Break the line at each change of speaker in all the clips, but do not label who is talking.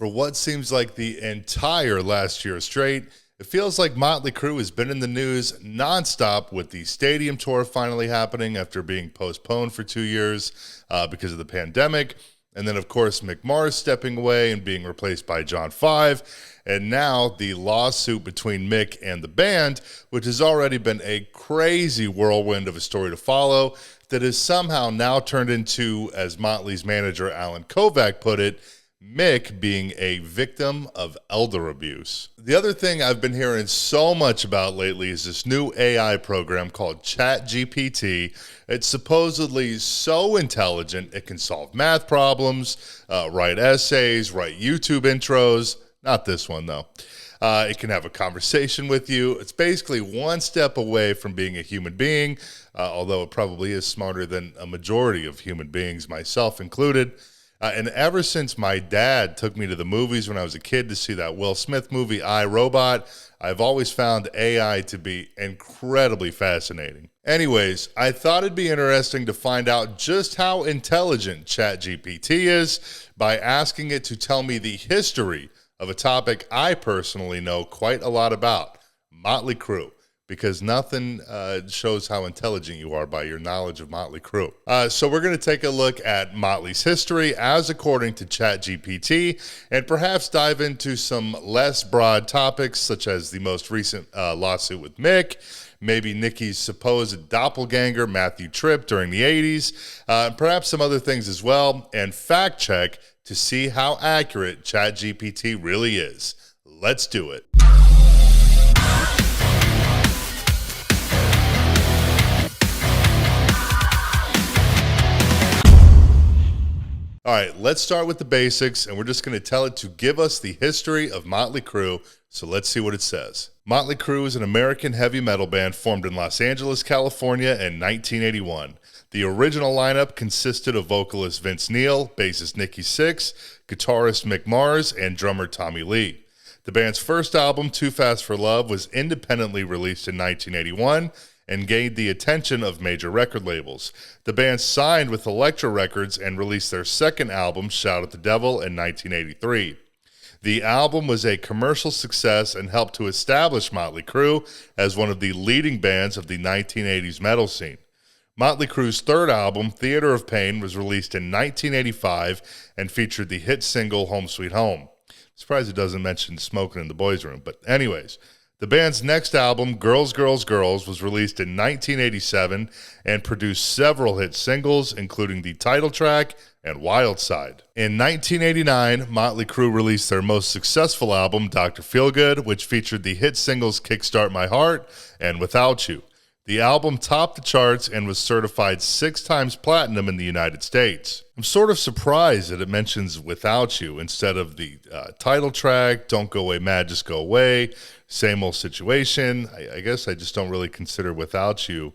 For what seems like the entire last year straight, it feels like Mötley Crüe has been in the news nonstop, with the stadium tour finally happening after being postponed for 2 years because of the pandemic. And then, of course, Mick Mars stepping away and being replaced by John 5. And now the lawsuit between Mick and the band, which has already been a crazy whirlwind of a story to follow, that has somehow now turned into, as Mötley's manager Alan Kovac put it, Mick being a victim of elder abuse. The other thing I've been hearing so much about lately is this new AI program called ChatGPT. It's supposedly so intelligent it can solve math problems, write essays, write YouTube intros. Not this one, though. It can have a conversation with you. It's basically one step away from being a human being, although it probably is smarter than a majority of human beings, myself included. And ever since my dad took me to the movies when I was a kid to see that Will Smith movie, I, Robot, I've always found AI to be incredibly fascinating. Anyways, I thought it'd be interesting to find out just how intelligent ChatGPT is by asking it to tell me the history of a topic I personally know quite a lot about, Mötley Crüe. Because nothing shows how intelligent you are by your knowledge of Mötley Crüe. So we're going to take a look at Mötley's history as according to ChatGPT, and perhaps dive into some less broad topics, such as the most recent lawsuit with Mick, maybe Nicki's supposed doppelganger, Matthew Tripp, during the 80s, and perhaps some other things as well, and fact check to see how accurate ChatGPT really is. Let's do it. All right, let's start with the basics, and we're just going to tell it to give us the history of Mötley Crüe, so let's see what it says. Mötley Crüe is an American heavy metal band formed in Los Angeles, California in 1981. The original lineup consisted of vocalist Vince Neil, bassist Nikki Sixx, guitarist Mick Mars, and drummer Tommy Lee. The band's first album, Too Fast for Love, was independently released in 1981, and gained the attention of major record labels. The band signed with Elektra Records and released their second album, Shout at the Devil, in 1983. The album was a commercial success and helped to establish Mötley Crüe as one of the leading bands of the 1980s metal scene. Mötley Crüe's third album, Theater of Pain, was released in 1985 and featured the hit single Home Sweet Home. Surprised it doesn't mention smoking in the boys' room, but anyways. The band's next album, Girls, Girls, Girls, was released in 1987 and produced several hit singles, including the title track and Wild Side. In 1989, Mötley Crüe released their most successful album, Dr. Feelgood, which featured the hit singles Kickstart My Heart and Without You. The album topped the charts and was certified 6 times platinum in the United States. I'm sort of surprised that it mentions Without You instead of the title track, Don't Go Away Mad, Just Go Away, Same Old Situation. I guess I just don't really consider Without You.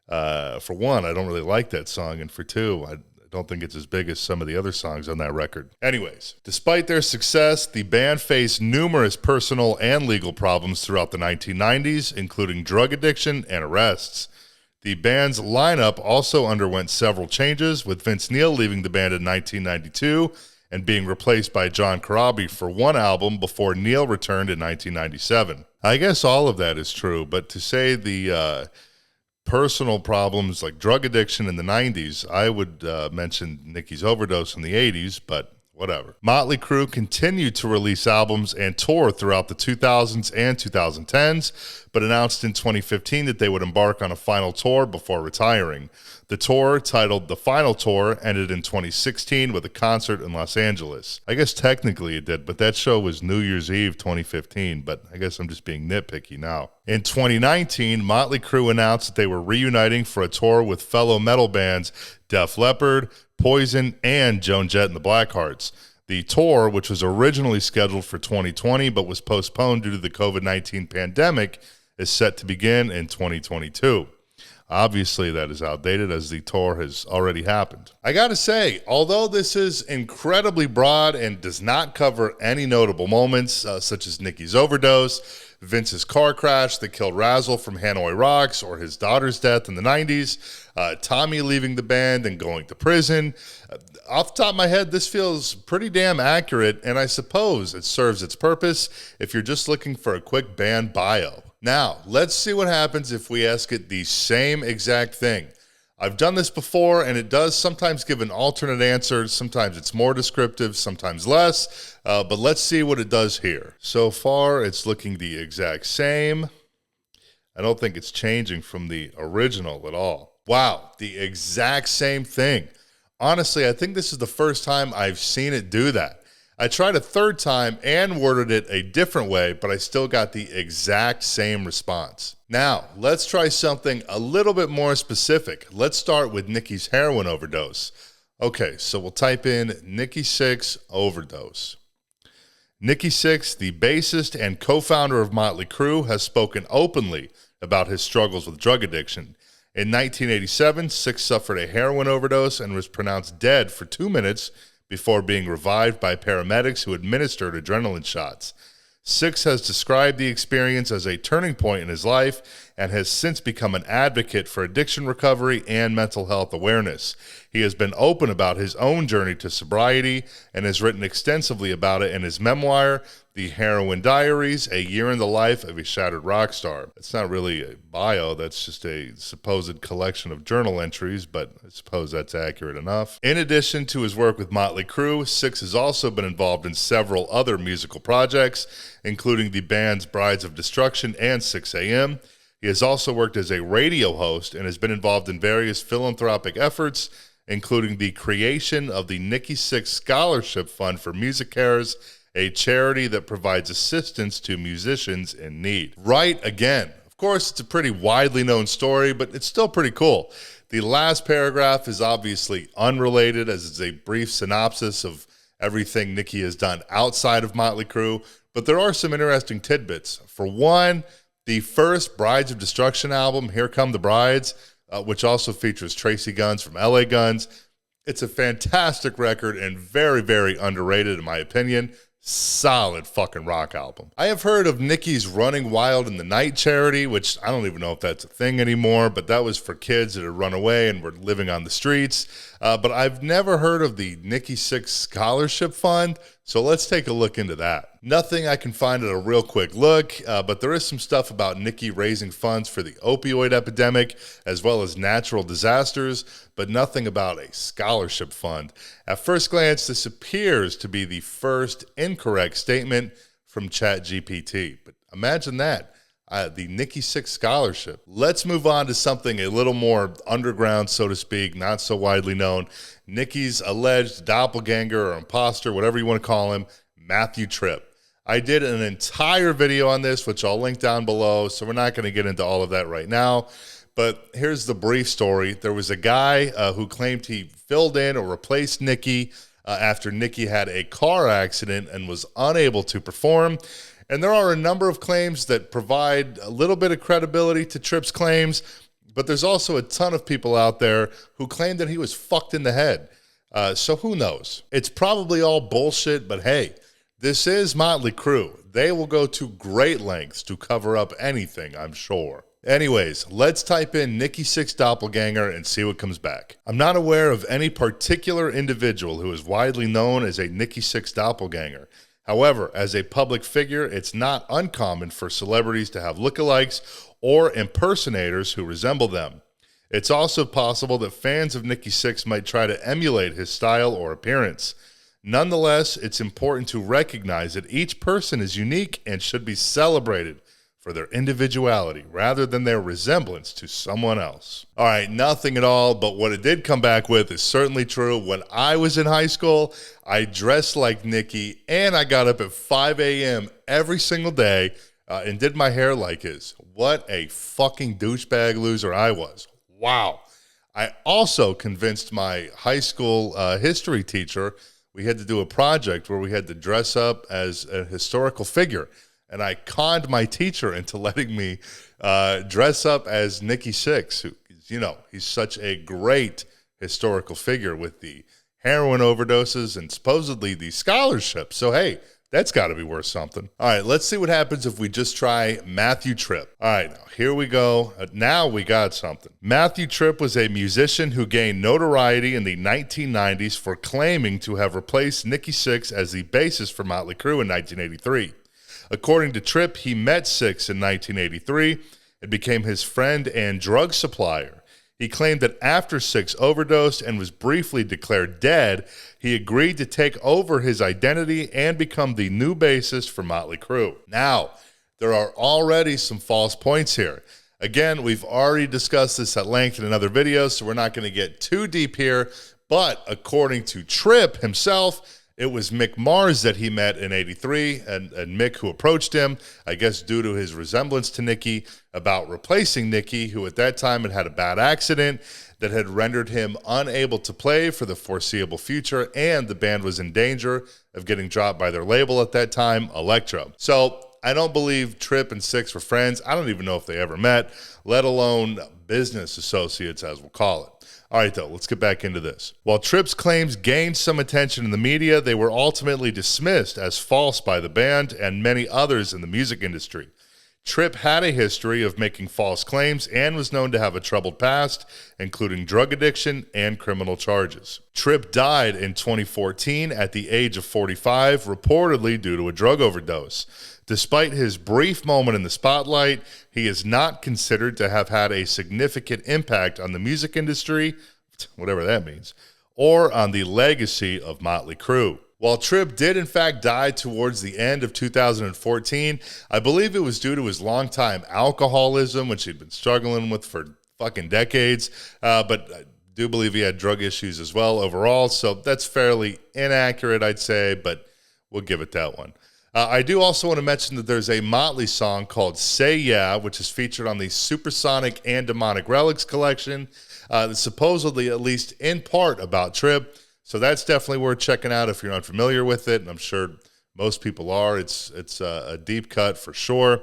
For one, I don't really like that song, and for two, I don't think it's as big as some of the other songs on that record. Anyways, despite their success, the band faced numerous personal and legal problems throughout the 1990s, including drug addiction and arrests. The band's lineup also underwent several changes, with Vince Neil leaving the band in 1992 and being replaced by John Corabi for one album before Neil returned in 1997. I guess all of that is true, but to say the personal problems like drug addiction in the 90s, I would mention Nicki's overdose in the 80s, but whatever. Mötley Crüe continued to release albums and tour throughout the 2000s and 2010s, but announced in 2015 that they would embark on a final tour before retiring. The tour, titled The Final Tour, ended in 2016 with a concert in Los Angeles. I guess technically it did, but that show was New Year's Eve 2015, but I guess I'm just being nitpicky now. In 2019, Mötley Crüe announced that they were reuniting for a tour with fellow metal bands Def Leppard, Poison, and Joan Jett and the Blackhearts. The tour, which was originally scheduled for 2020 but was postponed due to the COVID-19 pandemic, is set to begin in 2022. Obviously, that is outdated as the tour has already happened. I gotta say, although this is incredibly broad and does not cover any notable moments, such as Nicki's overdose, Vince's car crash that killed Razzle from Hanoi Rocks, or his daughter's death in the 90s, Tommy leaving the band and going to prison. Off the top of my head, this feels pretty damn accurate, and I suppose it serves its purpose if you're just looking for a quick band bio. Now, let's see what happens if we ask it the same exact thing. I've done this before, and it does sometimes give an alternate answer. Sometimes it's more descriptive, sometimes less, but let's see what it does here. So far, it's looking the exact same. I don't think it's changing from the original at all. Wow, the exact same thing. Honestly, I think this is the first time I've seen it do that. I tried a third time and worded it a different way, but I still got the exact same response. Now, let's try something a little bit more specific. Let's start with Nicki's heroin overdose. Okay, so we'll type in Nicki Sixx overdose. Nicki Sixx, the bassist and co-founder of Mötley Crüe, has spoken openly about his struggles with drug addiction. In 1987, Sixx suffered a heroin overdose and was pronounced dead for 2 minutes before being revived by paramedics who administered adrenaline shots. Sixx has described the experience as a turning point in his life and has since become an advocate for addiction recovery and mental health awareness. He has been open about his own journey to sobriety and has written extensively about it in his memoir, The Heroin Diaries, A Year in the Life of a Shattered Rock Star. It's not really a bio, that's just a supposed collection of journal entries, but I suppose that's accurate enough. In addition to his work with Mötley Crüe, Sixx has also been involved in several other musical projects, including the bands Brides of Destruction and 6am. He has also worked as a radio host and has been involved in various philanthropic efforts, including the creation of the Nicki Sixx Scholarship Fund for Music Cares, a charity that provides assistance to musicians in need. Right again. Of course, it's a pretty widely known story, but it's still pretty cool. The last paragraph is obviously unrelated, as it's a brief synopsis of everything Nicki has done outside of Mötley Crüe, but there are some interesting tidbits. For one, the first Brides of Destruction album, Here Come the Brides, which also features Tracy Guns from LA Guns. It's a fantastic record and very, very underrated in my opinion. Solid fucking rock album. I have heard of Nicki's Running Wild in the Night charity, which I don't even know if that's a thing anymore, but that was for kids that had run away and were living on the streets. But I've never heard of the Nicki Sixx Scholarship Fund, so let's take a look into that. Nothing I can find at a real quick look, but there is some stuff about Nicki raising funds for the opioid epidemic as well as natural disasters, but nothing about a scholarship fund. At first glance, this appears to be the first incorrect statement from ChatGPT, but imagine that. The Nicki Sixx Scholarship. Let's move on to something a little more underground, so to speak, not so widely known. Nicki's alleged doppelganger or imposter, whatever you want to call him, Matthew Tripp. I did an entire video on this, which I'll link down below, so we're not going to get into all of that right now. But here's the brief story. There was a guy who claimed he filled in or replaced Nicki after Nicki had a car accident and was unable to perform. And there are a number of claims that provide a little bit of credibility to Tripp's claims, but there's also a ton of people out there who claim that he was fucked in the head. So who knows? It's probably all bullshit, but hey, this is Mötley Crüe. They will go to great lengths to cover up anything, I'm sure. Anyways, let's type in Nicki Sixx doppelganger and see what comes back. I'm not aware of any particular individual who is widely known as a Nicki Sixx doppelganger. However, as a public figure, it's not uncommon for celebrities to have lookalikes or impersonators who resemble them. It's also possible that fans of Nicki Sixx might try to emulate his style or appearance. Nonetheless, it's important to recognize that each person is unique and should be celebrated for their individuality rather than their resemblance to someone else. All right, nothing at all, but what it did come back with is certainly true. When I was in high school, I dressed like Nicki, and I got up at 5 a.m. every single day and did my hair like his. What a fucking douchebag loser I was. Wow. I also convinced my high school history teacher we had to do a project where we had to dress up as a historical figure. And I conned my teacher into letting me dress up as Nicki Sixx, who is You know, he's such a great historical figure with the heroin overdoses and supposedly the scholarship. So, hey, that's got to be worth something. All right, let's see what happens if we just try Matthew Tripp. All right, now here we go. Now we got something. Matthew Tripp was a musician who gained notoriety in the 1990s for claiming to have replaced Nikki Sixx as the bassist for Mötley Crüe in 1983. According to Tripp, he met Sixx in 1983 and became his friend and drug supplier. He claimed that after Sixx overdosed and was briefly declared dead, he agreed to take over his identity and become the new bassist for Mötley Crüe. Now, there are already some false points here. Again, we've already discussed this at length in another video, so we're not going to get too deep here. But according to Tripp himself, it was Mick Mars that he met in '83, and Mick who approached him, I guess due to his resemblance to Nikki, about replacing Nikki, who at that time had had a bad accident that had rendered him unable to play for the foreseeable future, and the band was in danger of getting dropped by their label at that time, Elektra. So I don't believe Tripp and Sixx were friends. I don't even know if they ever met, let alone business associates, as we'll call it. All right, though, let's get back into this. While Tripp's claims gained some attention in the media, they were ultimately dismissed as false by the band and many others in the music industry. Tripp had a history of making false claims and was known to have a troubled past, including drug addiction and criminal charges. Tripp died in 2014 at the age of 45, reportedly due to a drug overdose. Despite his brief moment in the spotlight, he is not considered to have had a significant impact on the music industry, whatever that means, or on the legacy of Mötley Crüe. While Tripp did in fact die towards the end of 2014, I believe it was due to his longtime alcoholism, which he'd been struggling with for fucking decades, but I do believe he had drug issues as well overall, so that's fairly inaccurate, I'd say, but we'll give it that one. I do also want to mention that there's a Mötley song called Say Yeah, which is featured on the Supersonic and Demonic Relics collection. That's supposedly, at least in part, about Tripp. So that's definitely worth checking out if you're unfamiliar with it, and I'm sure most people are. It's a deep cut for sure.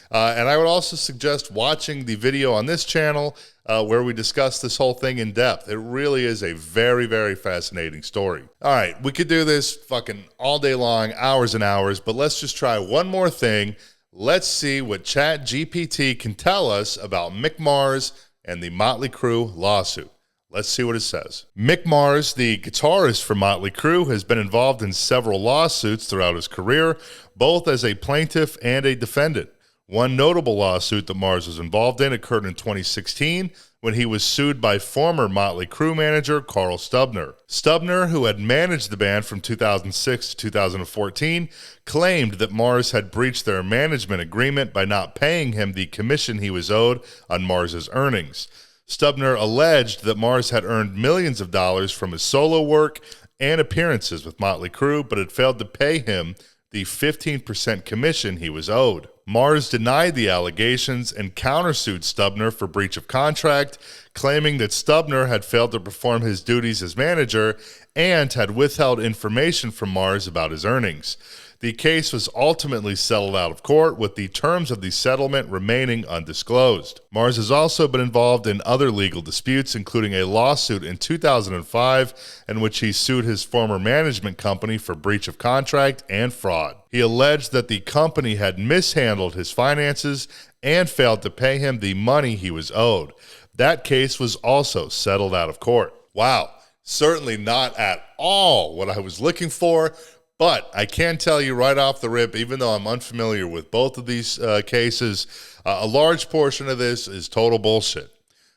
And I would also suggest watching the video on this channel where we discuss this whole thing in depth. It really is a very, very fascinating story. All right, we could do this fucking all day long, hours and hours, but let's just try one more thing. Let's see what ChatGPT can tell us about Mick Mars and the Mötley Crüe lawsuit. Let's see what it says. Mick Mars, the guitarist for Mötley Crüe, has been involved in several lawsuits throughout his career, both as a plaintiff and a defendant. One notable lawsuit that Mars was involved in occurred in 2016 when he was sued by former Mötley Crüe manager Carl Stubner. Stubner, who had managed the band from 2006 to 2014, claimed that Mars had breached their management agreement by not paying him the commission he was owed on Mars's earnings. Stubner alleged that Mars had earned millions of dollars from his solo work and appearances with Mötley Crüe, but had failed to pay him the 15% commission he was owed. Mars denied the allegations and countersued Stubner for breach of contract, claiming that Stubner had failed to perform his duties as manager and had withheld information from Mars about his earnings. The case was ultimately settled out of court, with the terms of the settlement remaining undisclosed. Mars has also been involved in other legal disputes, including a lawsuit in 2005 in which he sued his former management company for breach of contract and fraud. He alleged that the company had mishandled his finances and failed to pay him the money he was owed. That case was also settled out of court. Wow, certainly not at all what I was looking for. But I can tell you right off the rip, even though I'm unfamiliar with both of these cases, a large portion of this is total bullshit.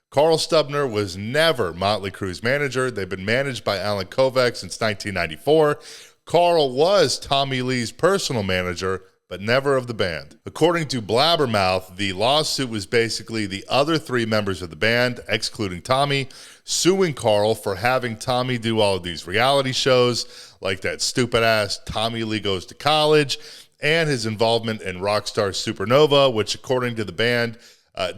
Carl Stubner was never Mötley Crüe's manager. They've been managed by Alan Kovacs since 1994. Carl was Tommy Lee's personal manager, but never of the band. According to Blabbermouth, the lawsuit was basically the other three members of the band, excluding Tommy, suing Carl for having Tommy do all of these reality shows, like that stupid-ass Tommy Lee Goes to College, and his involvement in Rockstar Supernova, which, according to the band,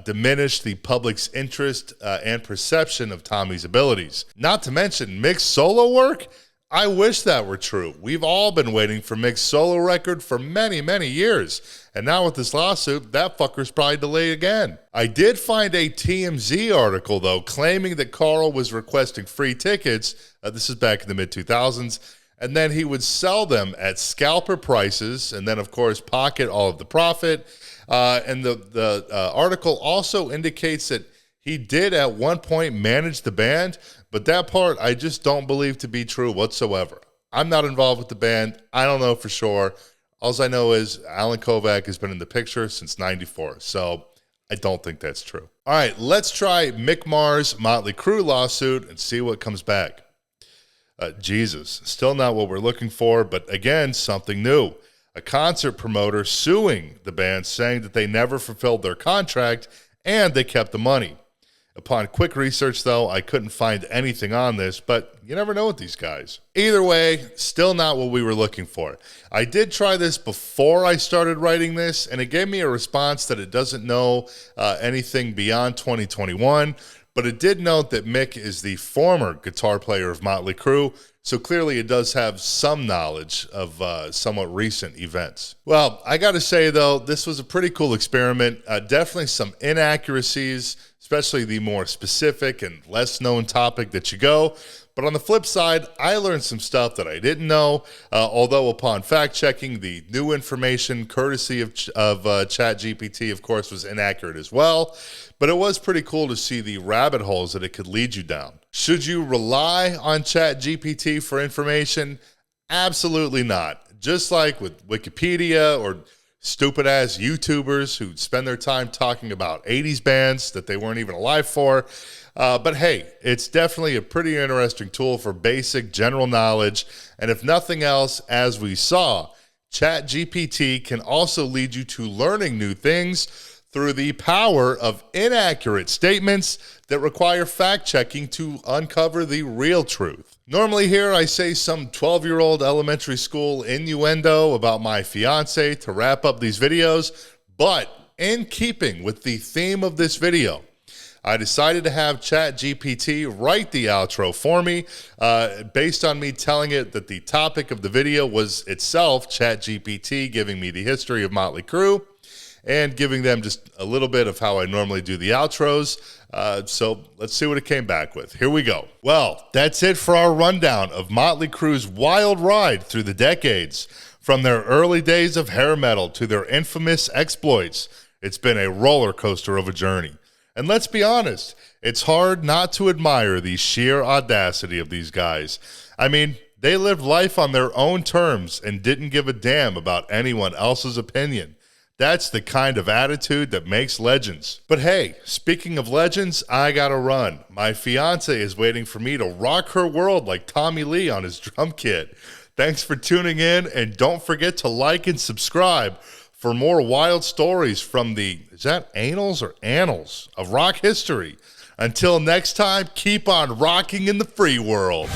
diminished the public's interest and perception of Tommy's abilities. Not to mention Mick's solo work. I wish that were true. We've all been waiting for Mick's solo record for many, many years. And now with this lawsuit, that fucker's probably delayed again. I did find a TMZ article, though, claiming that Carl was requesting free tickets. This is back in the mid-2000s. And then he would sell them at scalper prices and then, of course, pocket all of the profit. And the article also indicates that he did at one point manage the band, but that part I just don't believe to be true whatsoever. I'm not involved with the band. I don't know for sure. All I know is Alan Kovac has been in the picture since '94, so I don't think that's true. All right, let's try Mick Mars' Mötley Crüe lawsuit and see what comes back. Jesus, still not what we're looking for, but again, something new. A concert promoter suing the band, saying that they never fulfilled their contract and they kept the money. Upon quick research, though, I couldn't find anything on this, but you never know with these guys. Either way, still not what we were looking for. I did try this before I started writing this, and it gave me a response that it doesn't know anything beyond 2021, but it did note that Mick is the former guitar player of Mötley Crüe, so clearly it does have some knowledge of somewhat recent events. Well, I got to say, though, this was a pretty cool experiment. Definitely some inaccuracies, especially the more specific and less known topic that you go. But on the flip side, I learned some stuff that I didn't know, although upon fact-checking, the new information, courtesy of ChatGPT, of course, was inaccurate as well. But it was pretty cool to see the rabbit holes that it could lead you down. Should you rely on ChatGPT for information? Absolutely not. Just like with Wikipedia or stupid-ass YouTubers who spend their time talking about 80s bands that they weren't even alive for. But hey, it's definitely a pretty interesting tool for basic general knowledge. And if nothing else, as we saw, ChatGPT can also lead you to learning new things through the power of inaccurate statements that require fact-checking to uncover the real truth. Normally here I say some 12-year-old elementary school innuendo about my fiance to wrap up these videos, but in keeping with the theme of this video, I decided to have ChatGPT write the outro for me based on me telling it that the topic of the video was itself ChatGPT giving me the history of Mötley Crüe and giving them just a little bit of how I normally do the outros. So let's see what it came back with. Here we go. Well, that's it for our rundown of Mötley Crüe's wild ride through the decades. From their early days of hair metal to their infamous exploits, it's been a roller coaster of a journey. And let's be honest, it's hard not to admire the sheer audacity of these guys. I mean, they lived life on their own terms and didn't give a damn about anyone else's opinion. That's the kind of attitude that makes legends. But hey, speaking of legends, I gotta run. My fiance is waiting for me to rock her world like Tommy Lee on his drum kit. Thanks for tuning in, and don't forget to like and subscribe for more wild stories from the, is that annals or annals of rock history? Until next time, keep on rocking in the free world.